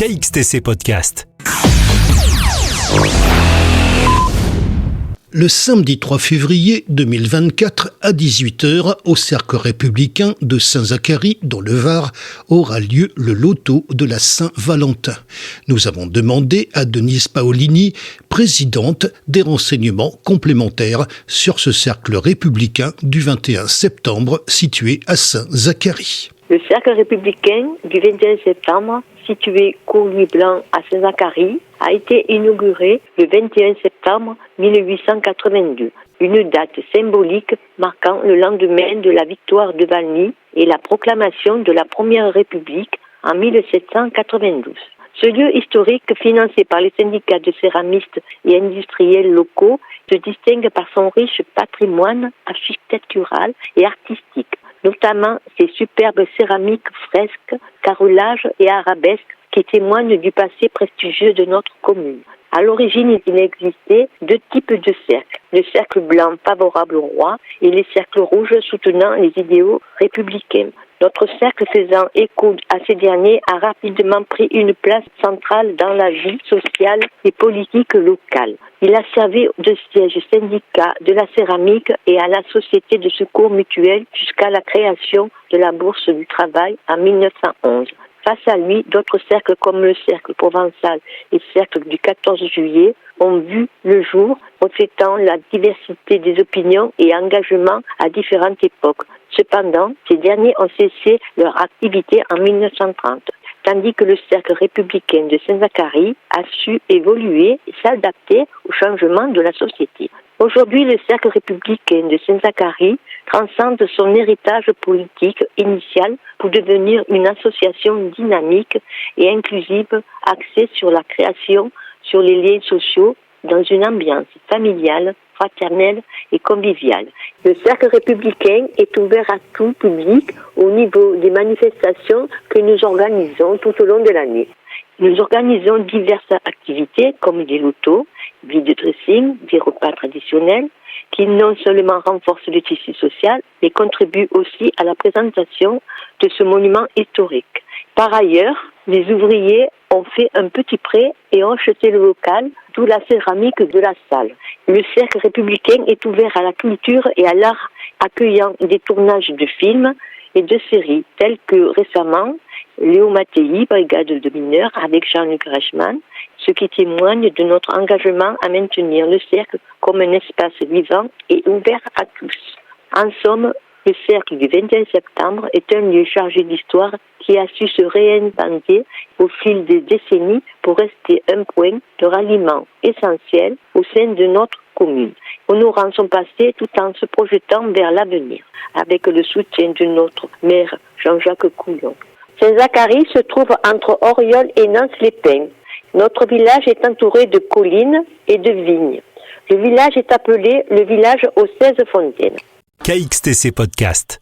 KXTC Podcast. Le samedi 3 février 2024 à 18h, au Cercle républicain de Saint-Zacharie, dans le Var, aura lieu le loto de la Saint-Valentin. Nous avons demandé à Denise Paolini, présidente, des renseignements complémentaires sur ce Cercle républicain du 21 septembre situé à Saint-Zacharie. Le Cercle républicain du 21 septembre, situé cours Louis Blanc à Saint-Zacharie, a été inauguré le 21 septembre 1882. Une date symbolique marquant le lendemain de la victoire de Valmy et la proclamation de la Première République en 1792. Ce lieu historique, financé par les syndicats de céramistes et industriels locaux, se distingue par son riche patrimoine architectural et artistique, notamment ses superbes céramiques, fresques, carrelages et arabesques qui témoignent du passé prestigieux de notre commune. À l'origine, il existait deux types de cercles, le cercle blanc favorable au roi et les cercles rouges soutenant les idéaux républicains. Notre cercle faisant écho à ces derniers a rapidement pris une place centrale dans la vie sociale et politique locale. Il a servi de siège syndicat de la céramique et à la société de secours mutuel jusqu'à la création de la Bourse du Travail en 1911. Face à lui, d'autres cercles comme le cercle provençal et le cercle du 14 juillet ont vu le jour, reflétant la diversité des opinions et engagements à différentes époques. Cependant, ces derniers ont cessé leur activité en 1930, tandis que le cercle républicain de Saint-Zacharie a su évoluer et s'adapter aux changements de la société. Aujourd'hui, le cercle républicain de Saint-Zacharie transcende son héritage politique initial pour devenir une association dynamique et inclusive axée sur la création, sur les liens sociaux, dans une ambiance familiale, fraternelle et conviviale. Le cercle républicain est ouvert à tout public au niveau des manifestations que nous organisons tout au long de l'année. Nous organisons diverses activités comme des lotos, vide dressing, des repas traditionnels qui non seulement renforcent le tissu social, mais contribuent aussi à la présentation de ce monument historique. Par ailleurs, les ouvriers ont fait un petit prêt et ont acheté le local, d'où la céramique de la salle. Le cercle républicain est ouvert à la culture et à l'art, accueillant des tournages de films et de séries, tels que récemment Léo Mattei, Brigade de mineurs, avec Jean-Luc Reichmann, ce qui témoigne de notre engagement à maintenir le cercle comme un espace vivant et ouvert à tous. En somme, le cercle du 21 septembre est un lieu chargé d'histoire qui a su se réinventer au fil des décennies pour rester un point de ralliement essentiel au sein de notre commune, honorant son passé tout en se projetant vers l'avenir, avec le soutien de notre maire Jean-Jacques Couillon. Saint-Zacharie se trouve entre Auriol et Nance-les-Pins. Notre village est entouré de collines et de vignes. Le village est appelé le village aux 16 fontaines. KXTC Podcast.